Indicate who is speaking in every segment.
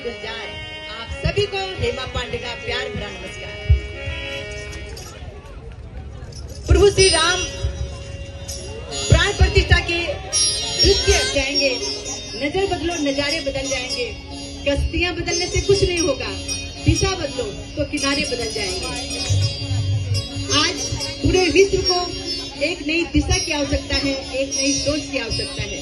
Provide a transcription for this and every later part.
Speaker 1: गुलजार, आप सभी को हेमा पांडे का प्यार भरा नमस्कार। प्रभु श्री राम प्राण प्रतिष्ठा के नृत्य जाएंगे, नजर बदलो नजारे बदल जाएंगे। कश्तियां बदलने से कुछ नहीं होगा, दिशा बदलो तो किनारे बदल जाएंगे। आज पूरे विश्व को एक नई दिशा की आवश्यकता है, एक नई सोच की आवश्यकता है।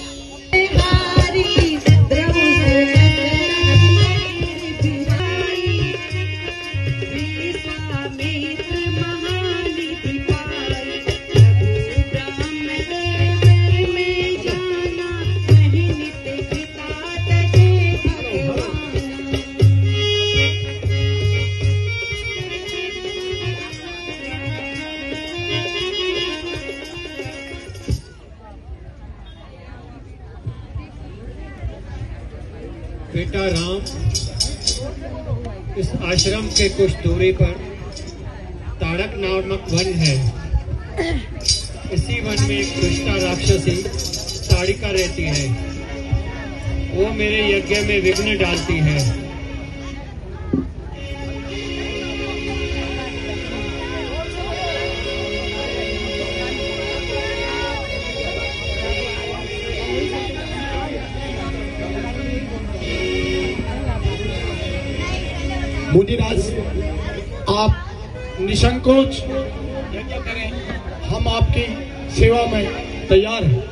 Speaker 2: बेटा राम, इस आश्रम के कुछ दूरी पर ताड़क नामक वन है। इसी वन में एक दुष्टा राक्षसी ताड़िका रहती है। वो मेरे यज्ञ में विघ्न डालती है।
Speaker 3: मुनिराज, आप निसंकोच यज्ञ करें, हम आपकी सेवा में तैयार हैं।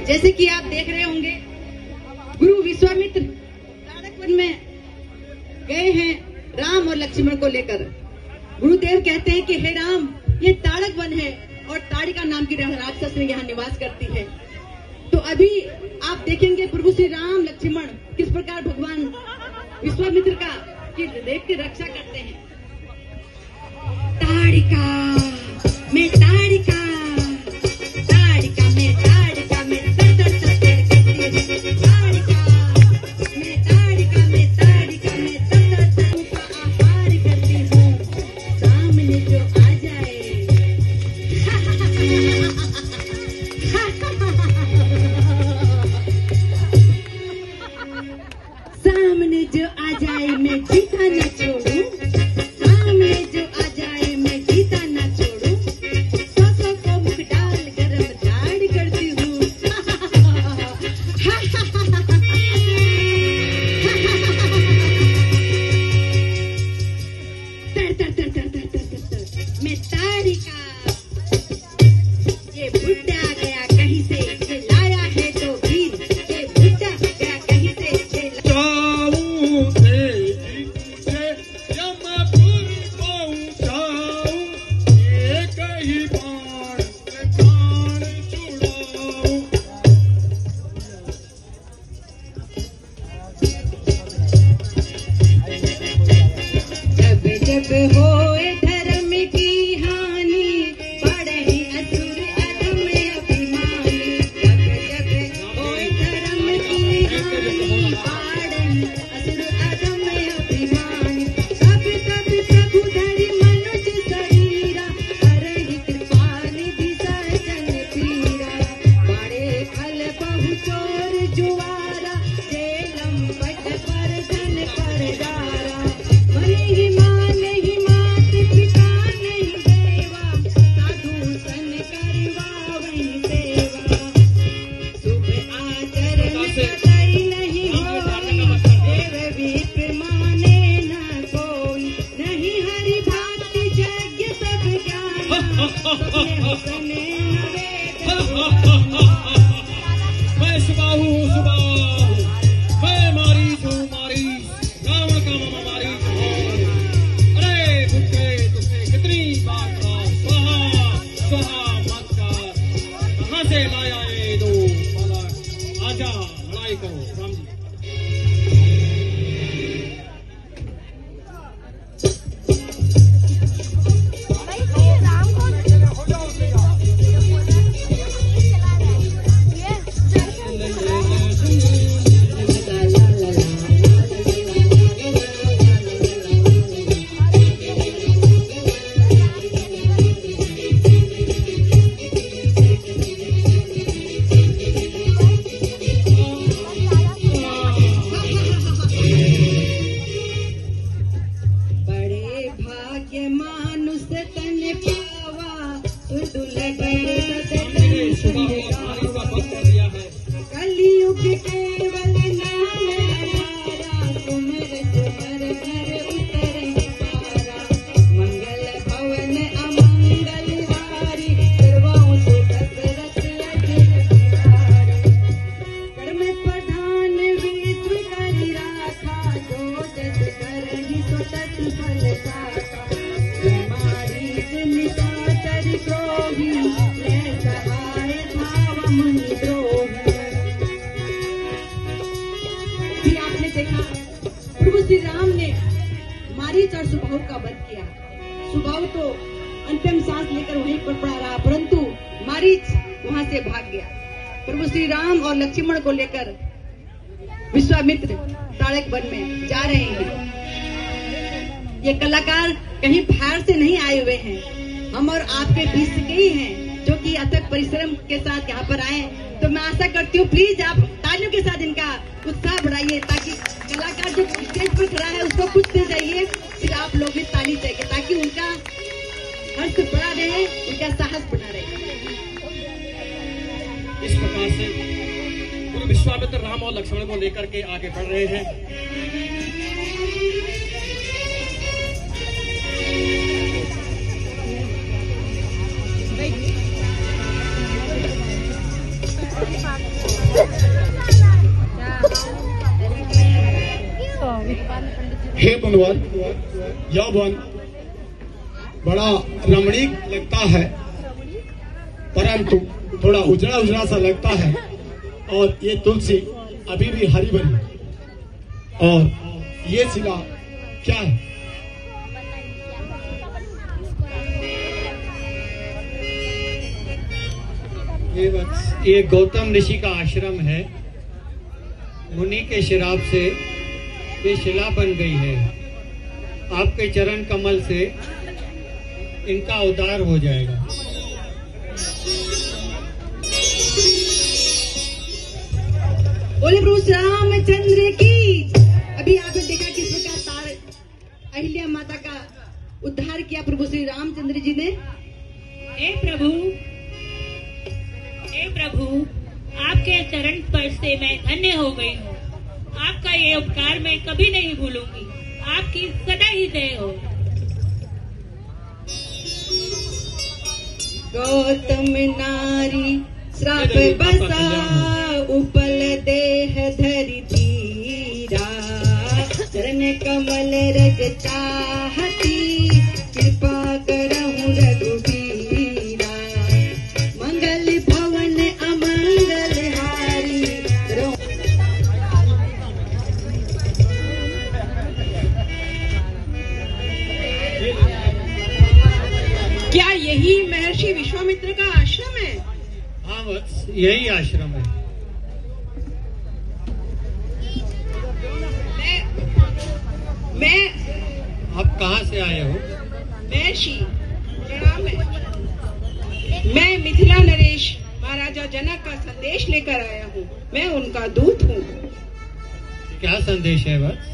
Speaker 1: जैसे कि आप देख रहे होंगे, गुरु विश्वामित्र ताड़क वन में गए हैं राम और लक्ष्मण को लेकर। गुरुदेव कहते हैं कि हे राम, ये ताड़क वन है और ताड़िका नाम की राक्षस यहाँ निवास करती है। तो अभी आप देखेंगे प्रभु श्री राम लक्ष्मण किस प्रकार भगवान विश्वामित्र का की देव की रक्षा करते हैं। ताड़िका मैं ताड़िका, ताड़िका मैं ताड़िका मैं तर तर तर करती हूँ। ताड़िका मैं ताड़िका मैं ताड़िका मैं तर तर तर का आहार करती हूँ। सामने जो आ जाए सामने जो आ जाए मैं जीता न छोड़ूं, सामने जो आ जाए मैं जीता न छोड़ूं। सौ को मुख डाल गरम दाढ़ करती हूँ। तर तर तर तर तर तर तर तर मैं ताड़िका। ये बुड्ढा गया कहीं से, ये लाया है तो वीर। ये बुड्ढा गया कहीं से, ये जब होए धर्म की हानि, बड़े ही असुर अधम अभिमानी। जब होए धर्म की हानि, बड़े ही असुर अधम अभिमानी। तब प्रभु धरि मनुज शरीरा, हरहि कृपा निधि सजन पीरा। बड़े खल बहु चोर जुआरा, जेलम पट पर धन पर डारा। मन ही
Speaker 2: मैं सुबाहु सुबाहु, मैं मारीच हूँ मारीच, रावण का मामा मारीच हूँ। अरे बुड्ढे, तुझसे कितनी बात कहा, स्वाहा स्वाहा मत कर। कहाँ से लाया ये दो बालक? आजा लड़ाई करो राम जी।
Speaker 1: केवल नाम हमारा, कुमर कुमर घर उतरे पारा। मंगल भवन अमंगल हारी, सर्वों सुख रथ अजिर बिहारी। कर्म प्रधान विश्व करि राखा, जो जस करहि सो तस फल पाखा। मारीच निशाचर द्रोही, ले सहाय धाव मुनि द्रोही। भी आपने देखा प्रभु श्री राम ने मारीच और सुबाहु का वध किया। सुबाहु तो अंतिम सांस लेकर वहीं पर पड़ा रहा, परंतु मारीच वहां से भाग गया। प्रभु श्री राम और लक्ष्मण को लेकर विश्वामित्र ताड़क वन में जा रहे हैं। ये कलाकार कहीं बाहर से नहीं आए हुए हैं, हम और आपके बीच के ही हैं, जो कि अथक परिश्रम के साथ यहाँ पर आए। तो मैं आशा करती हूँ प्लीज आप तालियों के साथ इनका उत्साह बढ़ाइए, ताकि कलाकार जो स्टेज पर खड़ा है उसको कुछ दे जाइए, फिर आप लोग भी ताली चाहिए, ताकि उनका हर्ष बड़ा रहे, उनका साहस बना रहे।
Speaker 2: इस प्रकार से गुरु विश्वामित्र राम और लक्ष्मण को लेकर के आगे बढ़ रहे हैं।
Speaker 3: हे मुनिवर, यह वन बड़ा रमणीक लगता है, परंतु थोड़ा उजड़ा उजड़ा सा लगता है, और ये तुलसी अभी भी हरी भरी, और ये शिला क्या है?
Speaker 2: ये गौतम ऋषि का आश्रम है। मुनि के श्राप से ये शिला बन गई है। आपके चरण कमल से इनका उद्धार हो जाएगा।
Speaker 1: बोले प्रभु रामचंद्र की। अभी आपने देखा किस प्रकार अहिल्या माता का उद्धार किया प्रभु श्री रामचंद्र जी ने।
Speaker 4: हे प्रभु, आपके चरण स्पर्श से मैं धन्य हो गई हूँ। आपका ये उपकार मैं कभी नहीं भूलूंगी। आपकी सदा ही जय हो।
Speaker 1: गौतम नारी श्राप बसा, उपल देह धरि धीरा। चरण कमल रज चाहती, कृपा करहु रघुबीरा। मंगल भवन अमंगल हारी, क्या यही महर्षि विश्वामित्र का आश्रम है?
Speaker 2: हाँ वत्स, यही आश्रम है।
Speaker 1: मैं
Speaker 2: आप कहाँ से आए हो?
Speaker 1: महर्षि प्रणाम है। मैं मिथिला नरेश महाराजा जनक का संदेश लेकर आया हूँ। मैं उनका दूत हूँ।
Speaker 2: क्या संदेश है वत्स?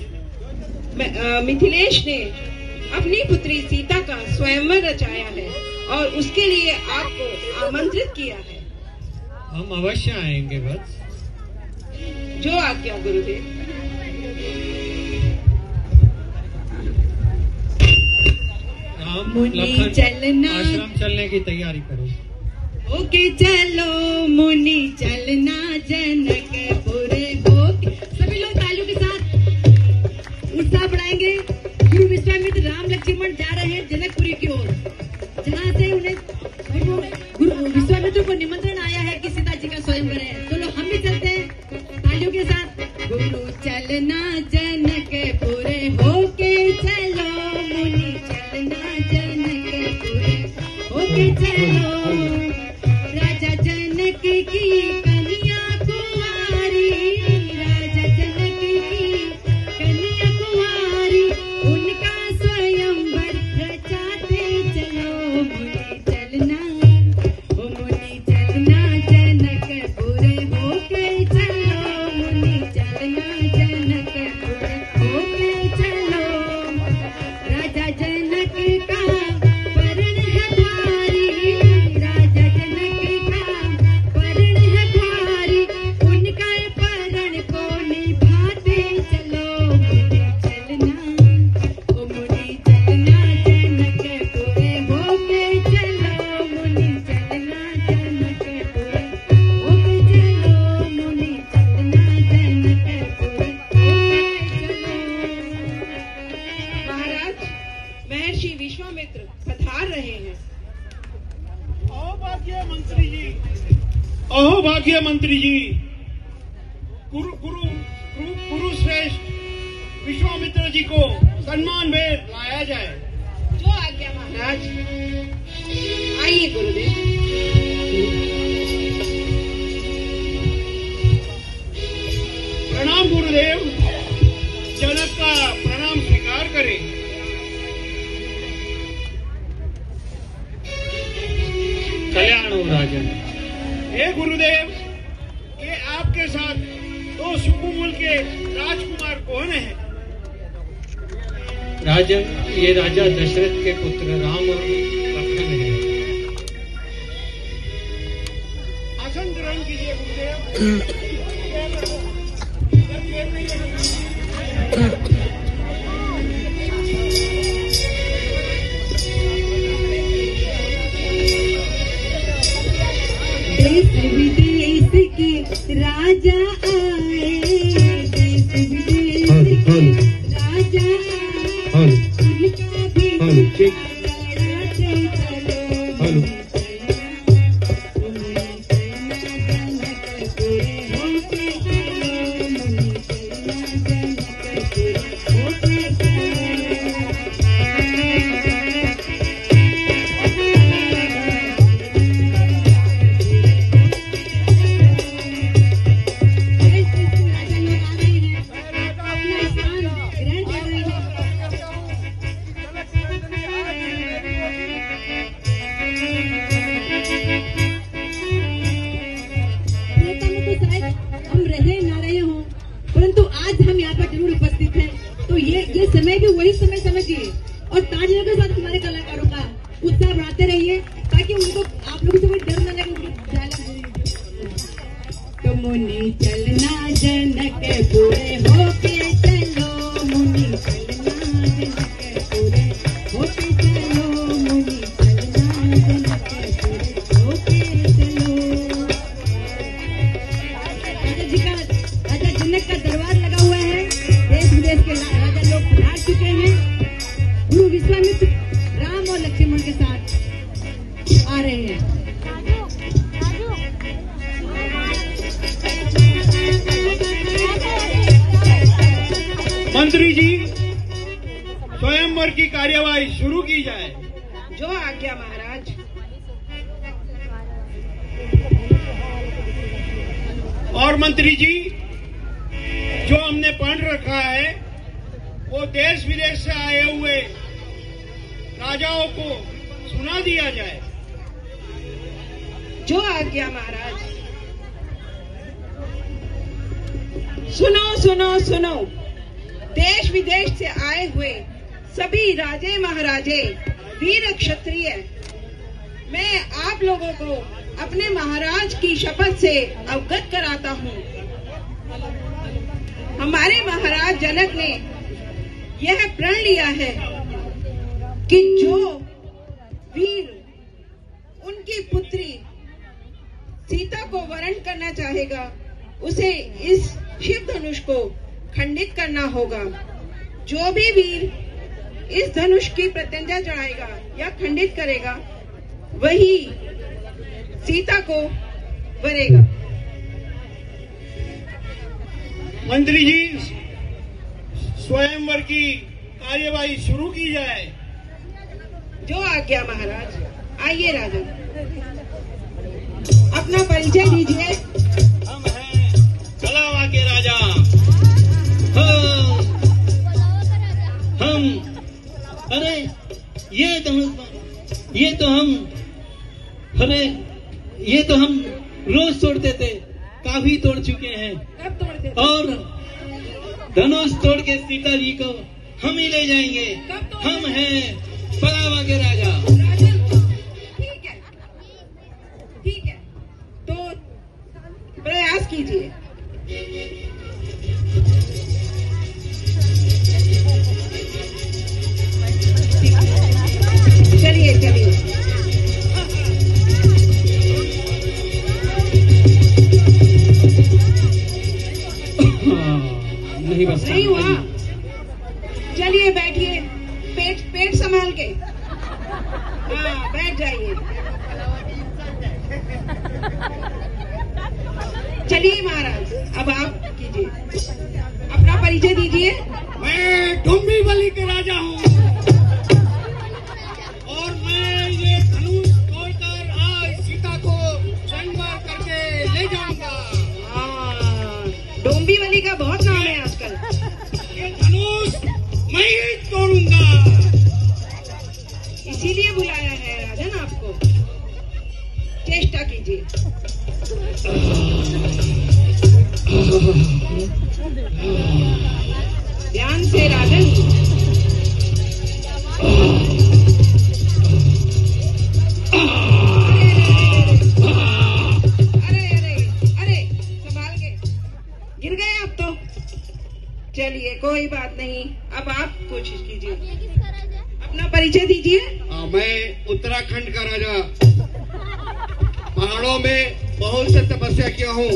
Speaker 1: मिथिलेश ने अपनी पुत्री सीता का स्वयंवर रचाया है और उसके लिए आपको आमंत्रित किया है।
Speaker 2: हम अवश्य आएंगे वत्स।
Speaker 1: जो आज्ञा गुरुदेव।
Speaker 2: राम
Speaker 1: मुनि
Speaker 2: लखन
Speaker 1: चलना,
Speaker 2: आश्रम चलने की तैयारी करो।
Speaker 1: ओके चलो मुनि चलना जनकपुर होके। सभी लोग तालियों के साथ उत्साह बढ़ाएंगे। गुरु विश्वामित्र राम लक्ष्मण जा रहे हैं जनकपुरी की ओर, जहाँ से उन्हें गुरु विश्वामित्र को निमंत्रण आया है कि सीता जी का स्वयंवर है। चलो हम भी चलते हैं तालियों के साथ। गुरु चलना जनकपुर होके चलो, मुनि चलना जनकपुर होके चलो। राजा जनक की कन्या कुंवारी, राजा जनक की कन्या कुंवारी, उनका स्वयंवर रचाते चलो। मुनि चलना, ओ मुनि चलना जनकपुर होके चलो। मुनि चलना जनकपुर होके चलो। राजा जनक का वरण है भारी, राजा जनक का वरण है भारी।
Speaker 3: आज्ञा मंत्री जी, कुरु श्रेष्ठ विश्वामित्र जी को सम्मान भेंट लाया जाए।
Speaker 1: जो आज्ञा महाराज। आइए गुरुदेव।
Speaker 3: प्रणाम गुरुदेव। जनक का प्रणाम स्वीकार करें।
Speaker 2: कल्याण हो राजन।
Speaker 3: हे गुरुदेव, ये आपके साथ दो सुकुमुल के राजकुमार कौन है?
Speaker 2: राजन, ये राजा दशरथ के पुत्र राम और लखन हैं।
Speaker 3: आसन ग्रहण कीजिए गुरुदेव।
Speaker 1: देश विदेश के राजा आए, देश विदेश के राजा आए, उनका भी लड़ाते चलो। ये समय भी वही समय समझिए और ताजमहल के साथ हमारे कलाकारों का उत्साह बढ़ाते रहिए ताकि उनको आप लोगों से कोई डर न लगे। तो मुनि चलना जनकपुरे होके चलो, मुनि चलना जनकपुरे होके चलो, मुनि चलना जनकपुरे होके चलो। राजा जनक का दरबार लगा हुआ है। देश विदेश के राजा लोग पधार चुके हैं। गुरु विश्वामित्र राम और लक्ष्मण के साथ आ रहे हैं।
Speaker 3: मंत्री जी, स्वयंवर की कार्यवाही शुरू की जाए।
Speaker 1: जो आज्ञा महाराज।
Speaker 3: और मंत्री जी, जो हमने पढ़ रखा है वो देश विदेश से आए हुए राजाओं को सुना दिया जाए।
Speaker 1: जो आज्ञा महाराज। सुनो सुनो सुनो, देश विदेश से आए हुए सभी राजे महाराजे, वीर क्षत्रिय, मैं आप लोगों को अपने महाराज की शपथ से अवगत कराता हूँ। हमारे महाराज जनक ने यह प्रण लिया है कि जो वीर उनकी पुत्री सीता को वरण करना चाहेगा उसे इस शिव धनुष को खंडित करना होगा। जो भी वीर इस धनुष की प्रत्यंजा चढ़ाएगा या खंडित करेगा वही सीता को वरेगा।
Speaker 3: मंत्री जी, स्वयंवर की कार्यवाही शुरू की जाए।
Speaker 1: जो आज्ञा महाराज। आइए राजा, अपना परिचय दीजिए।
Speaker 2: हम हैं कलावा के राजा। हम अरे ये तो हम रोज तोड़ते थे, काफी तोड़ चुके हैं।
Speaker 1: कब तोड़ते थे?
Speaker 2: और धनुष तोड़ के सीता जी को हम ही ले जाएंगे। हम हैं पलावा के राजा।
Speaker 1: ठीक है, ठीक है, तो प्रयास कीजिए। चलिए चलिए।
Speaker 2: नहीं बस
Speaker 1: नहीं हुआ। चलिए बैठिए, पेट संभाल के। हाँ, बैठ जाइए। चलिए महाराज, अब आप कीजिए, अपना परिचय दीजिए।
Speaker 3: मैं डोंबिवली के राजा हूँ और मैं ये धनुष तोड़कर आज सीता को संगवार करके ले जाऊंगा।
Speaker 1: डोंबिवली का बहुत नाम है आजकल।
Speaker 3: ये धनुष मैं ही तोड़ूंगा,
Speaker 1: इसीलिए बुलाया है राजन आपको। चेष्टा कीजिए। ध्यान से राजन। अरे संभाल के, गिर गए आप तो। चलिए कोई बात नहीं, अब आप कोशिश कीजिए, अपना परिचय दीजिए।
Speaker 3: मैं उत्तराखंड का राजा, पहाड़ों में बहुत से तपस्या किया हूँ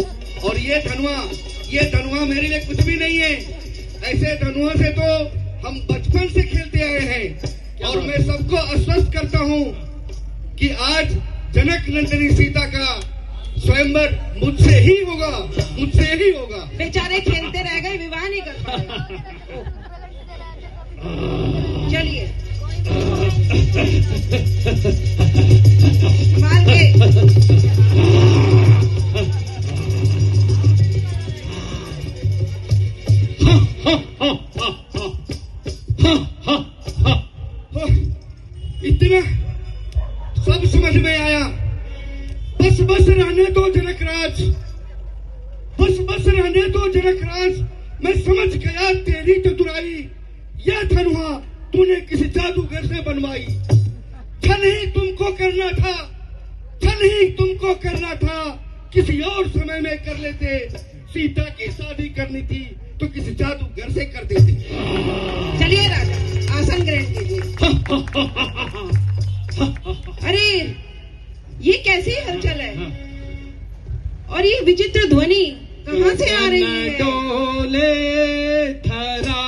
Speaker 3: और ये धनुआ मेरे लिए कुछ भी नहीं है। ऐसे धनुआ से तो हम बचपन से खेलते आए हैं और मैं सबको आश्वस्त करता हूँ कि आज जनक नंदिनी सीता का स्वयंवर मुझसे ही होगा।
Speaker 1: बेचारे खेलते रह गए, विवाह नहीं कर पाए। चलिए संभाल के।
Speaker 3: इतना सब समझ में आया। बस रहने दो जनकराज, बस रहने दो जनकराज। मैं समझ गया तेरी चतुराई। यह धनुआ तूने किसी जादूगर से बनवाई। छल ही तुमको करना था, किसी और समय में कर लेते। सीता की शादी करनी थी तो किसी जादूगर से कर देते।
Speaker 1: चलिए राजा, आसन ग्रहण कीजिए। अरे ये कैसी हलचल है और ये विचित्र ध्वनि कहाँ से आ रही है?
Speaker 2: डोले धरा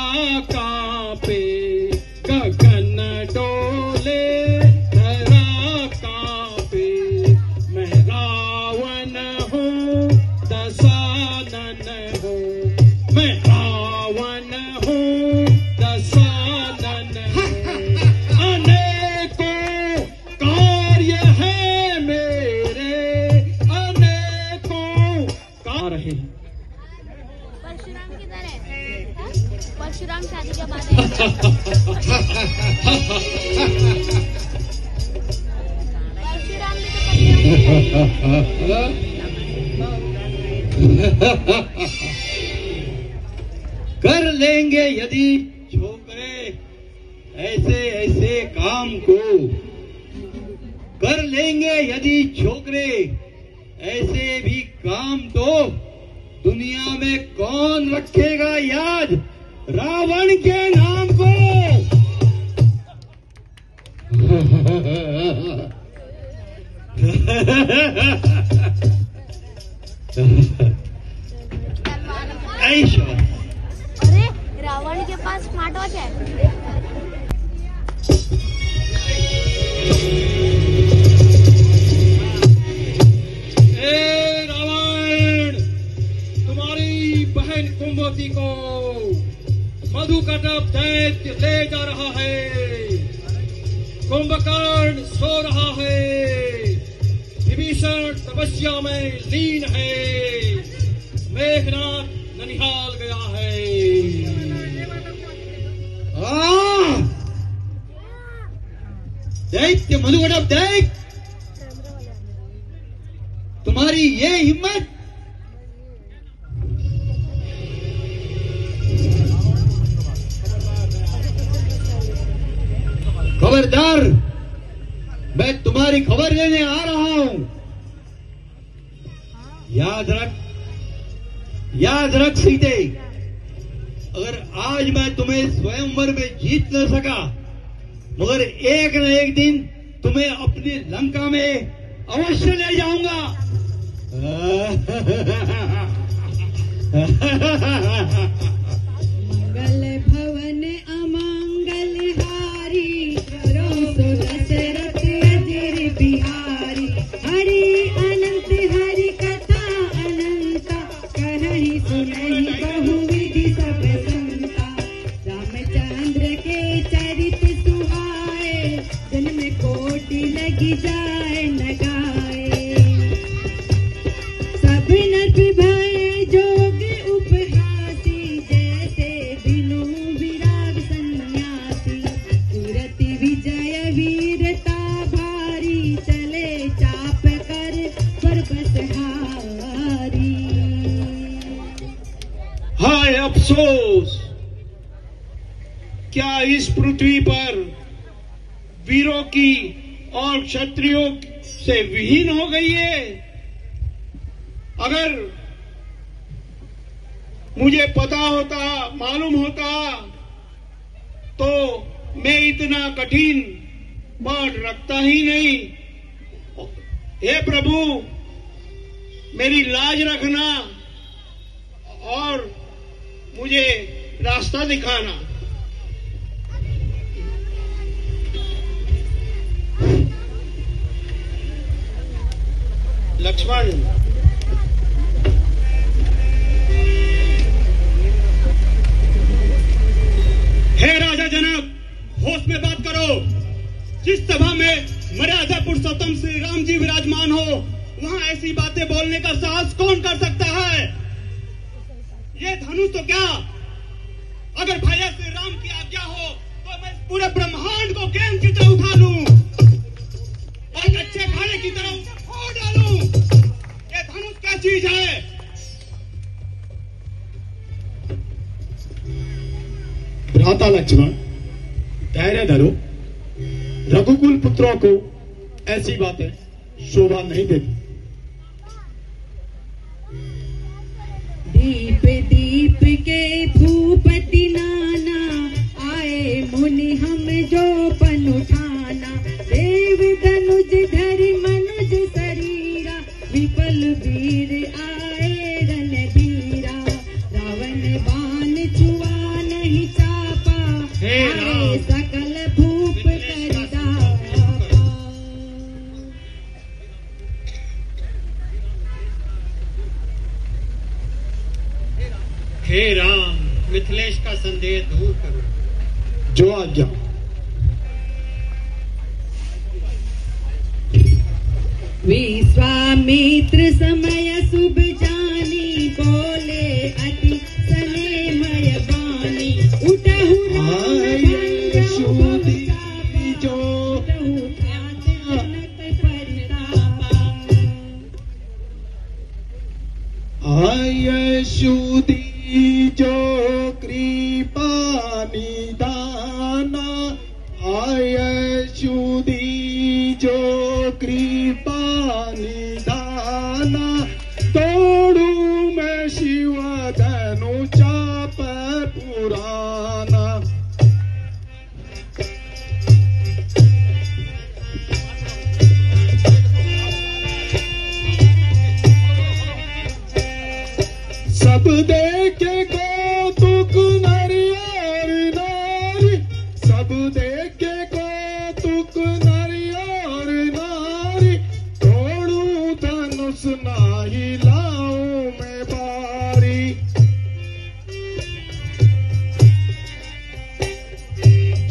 Speaker 2: कांपे, गगन डोले धरा कांपे। मैं रावण हूँ दशानन हूँ, मैं रावण हूँ दशानन हूँ। अनेकों कार्य है मेरे, अनेकों कार्य रहे हैं।
Speaker 5: परशुराम किधर है? परशुराम शादी के बाद आएंगे। परशुराम भी तो
Speaker 2: कर लेंगे यदि छोकरे ऐसे ऐसे काम को, कर लेंगे यदि छोकरे ऐसे भी काम तो दुनिया में कौन रखेगा याद रावण के नाम को? ऐश्वर्य।
Speaker 5: अरे रावण के पास स्मार्ट वॉच है।
Speaker 2: बहन कुंभवती को मधुकटक दैत्य ले जा रहा है। कुंभकर्ण सो रहा है, विभीषण तपस्या में लीन है, मेघनाथ ननिहाल गया है। दैत्य मधुकटक दैत्य, तुम्हारी ये हिम्मत? खबरदार, मैं तुम्हारी खबर लेने आ रहा हूं। याद रख सीते, अगर आज मैं तुम्हें स्वयंवर में जीत न सका, मगर एक न एक दिन तुम्हें अपनी लंका में अवश्य ले जाऊंगा।
Speaker 1: मंगल भवन अमंगल हारी, करो सो दशरथ अजिर बिहारी। हरि अनंत हरि कथा अनंता,
Speaker 3: हाय अफसोस, क्या इस पृथ्वी पर वीरों की और क्षत्रियों से विहीन हो गई है? अगर मुझे पता होता, मालूम होता, तो मैं इतना कठिन पाठ रखता ही नहीं। हे प्रभु, मेरी लाज रखना और मुझे रास्ता दिखाना। लक्ष्मण,
Speaker 2: हे राजा जनक, होश में बात करो। जिस सभा में मर्यादा पुरुषोत्तम श्री राम जी विराजमान हो, वहां ऐसी बातें बोलने का साहस कौन कर सकता है? ये धनुष तो क्या, अगर भैया श्री राम की आज्ञा हो तो मैं इस पूरे ब्रह्मांड को गेंद की तरह उठा लूं और एक अच्छे भाले की तरह उसे फोड़ डालूं। ये धनुष क्या चीज है?
Speaker 3: भ्राता लक्ष्मण, धैर्य धरो। रघुकुल पुत्रों को ऐसी बातें शोभा नहीं देती।
Speaker 1: दीप दीप के भूपति नाना, आए मुनि हम जो पन उठाना। देव धनुज धरि मनुज शरीरा, विपल वीर आए रणधीरा। रावण बाण छुआ नहीं चापा, आए सकल भूप करदा।
Speaker 2: हे राम, मिथिलेश का संदेह दूर करो।
Speaker 3: जो आज्ञा।
Speaker 1: विश्वामित्र समय शुभ जानी, बोले अति स्नेहमय वाणी। उठहु राम भंजहु
Speaker 3: जो
Speaker 1: उठहु ख्यात जनक परितापा।
Speaker 3: आय सुदी जो कृपा निदाना, आय सुदी जो कृपा निदाना। तोड़ू मैं शिव धनु चाप पुराना। सब देखे कौतुक नरी और नारी, सब देखे कौतुक नरी और नारी। तोड़ू धनुष नाही लाऊं मैं बारी।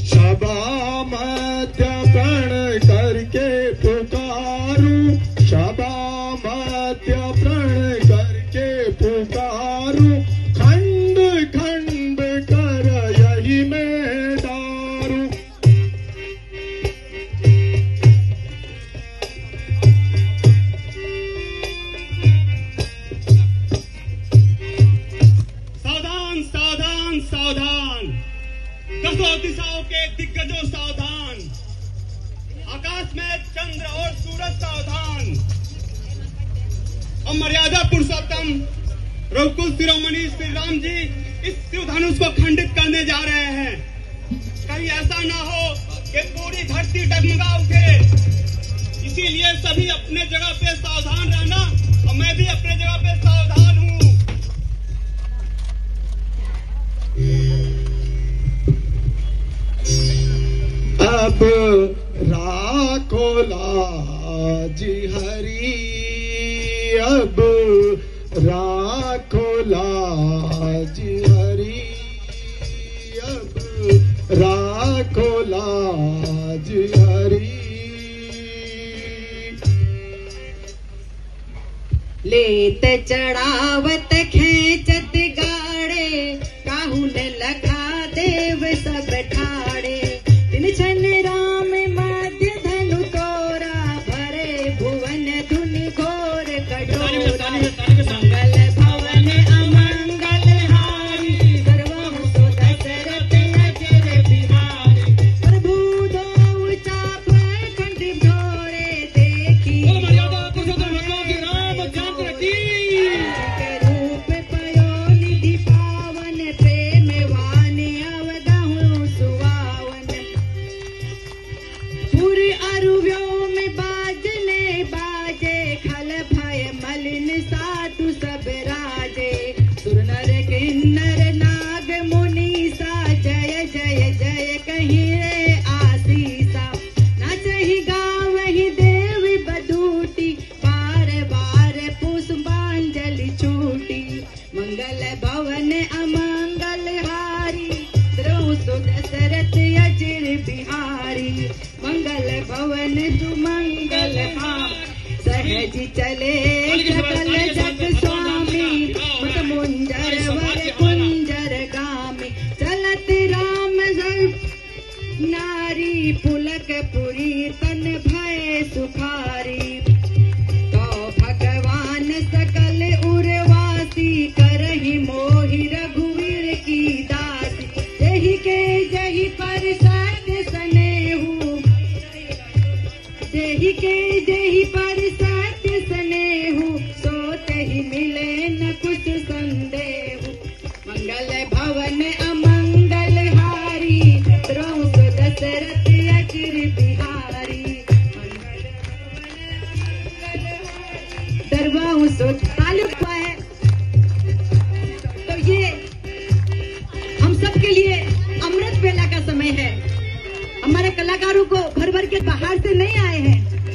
Speaker 3: सभा मध्य प्रण करके पुकारूं, सभा मध्य प्रण करके पुकारूं। खंड खंड कर यही मैं दारूं।
Speaker 2: सावधान सावधान सावधान, दसों दिशाओं के दिग्गजों सावधान। आकाश में चंद्र और सूरज सावधान। और मर्यादा पुरुषोत्तम रघुकुल शिरोमणि श्री राम जी इस शिव धनुष को खंडित करने जा रहे हैं। कहीं ऐसा ना हो कि पूरी धरती डगमगा उठे। इसीलिए सभी अपने जगह पे सावधान रहना और मैं भी अपने जगह पे सावधान हूँ।
Speaker 3: अब राखो लाज हरी, अब राखो लाज हरी। अब राखो लाज हरी।
Speaker 1: लेत चढ़ावत खेचत गाड़े, काहुन लखा देव सब ठाड़े। दिन छन राम मध्य धनु तोरा, भरे भुवन धुनि घोर कठोरा। मंगल भवन अमंगल हारी। मंगल भवन सुमंगल हाँ सहज चले सकल जग स्वामी मत मुंजर वर कुंजर गामी चलत राम नारी पुलक पुरी तन भय सुखारी तो भगवान सकल उर्वासी करहि मोहि रघुवीर की दासी जहि के जहि पर सत्य स्नेहु जहि के जहि पर सत्य स्नेहु सोत ही मिले न कुछ संदेहु मंगल भवन अमंगल हारी द्रौस दशरथ अचिर बिहारी दरबाऊ सो ताल्लुक हुआ है। तो ये हम सब के लिए अमृत वेला का समय है। हमारे कलाकारों को भर भर के बाहर से नहीं आए हैं,